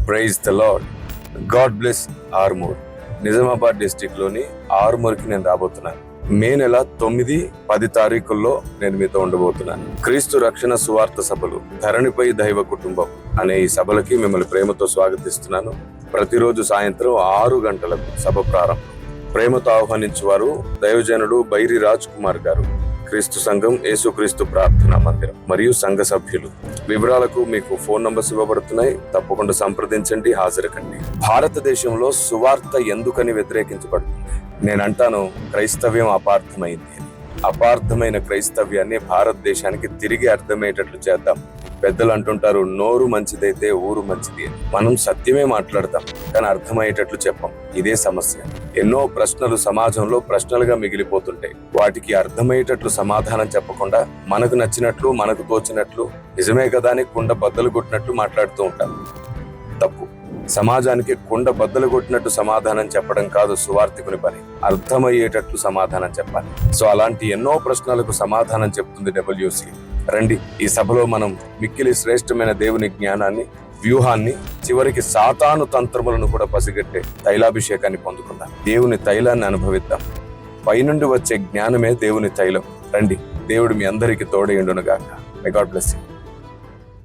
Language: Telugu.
Praise the lord. God bless Armoor. Nizamabad district లోని ఆర్మూర్కి నేను రాబోతున్నాను. మే నెల 9, 10 తారీఖుల్లో నేను మీతో ఉండబోతున్నాను. క్రీస్తు రక్షణ సువార్త సభలు, ధరణిపై దైవ కుటుంబం అనే ఈ సభలకి మిమ్మల్ని ప్రేమతో స్వాగతిస్తున్నాను. ప్రతిరోజు సాయంత్రం 6 గంటలకు సభ ప్రారంభం. ప్రేమతో ఆహ్వానించువారు దైవజనుడు బైరి రాజ్ కుమార్ గారు, క్రీస్తు సంఘం, యేసుక్రీస్తు ప్రార్థనా మందిరం మరియు సంఘ సభ్యులు. వివరాలకు మీకు ఫోన్ నంబర్స్ ఇవ్వబడుతున్నాయి. తప్పకుండా సంప్రదించండి, హాజరుకండి. భారతదేశంలో సువార్త ఎందుకని వ్యతిరేకించబడుతుంది? నేనంటాను, క్రైస్తవ్యం అపార్థమైంది. అపార్థమైన క్రైస్తవ్యాన్ని భారతదేశానికి తిరిగి అర్థమయ్యేటట్లు చేద్దాం. పెద్దలు అంటుంటారు, నోరు మంచిదైతే ఊరు మంచిది అని. మనం సత్యమే మాట్లాడతాం, కానీ అర్థమయ్యేటట్లు చెప్పం. ఇదే సమస్య. ఎన్నో ప్రశ్నలు సమాజంలో ప్రశ్నలుగా మిగిలిపోతుంటాయి. వాటికి అర్థమయ్యేటట్లు సమాధానం చెప్పకుండా మనకు నచ్చినట్లు, మనకు తోచినట్లు, నిజమే కదా అని కుండ బద్దలు కొట్టినట్లు మాట్లాడుతూ ఉంటాం. తప్పు. సమాజానికి కుండ బద్దలు కొట్టినట్టు సమాధానం చెప్పడం కాదు సువార్థికుని పని. అర్థమయ్యేటట్లు సమాధానం చెప్పాలి. సో అలాంటి ఎన్నో ప్రశ్నలకు సమాధానం చెప్తుంది WC. రండి, ఈ సభలో మనం మిక్కిలి శ్రేష్టమైన దేవుని జ్ఞానాన్ని, వ్యూహాన్ని, చివరికి సాతాను తంత్రములను కూడా పసిగట్టే తైలాభిషేకాన్ని పొందుకుందాం. దేవుని తైలాన్ని అనుభవిద్దాం. పైనుండి వచ్చే జ్ఞానమే దేవుని తైలం. రండి, దేవుడు మీ అందరికీ తోడయుండును గాక. May God bless you.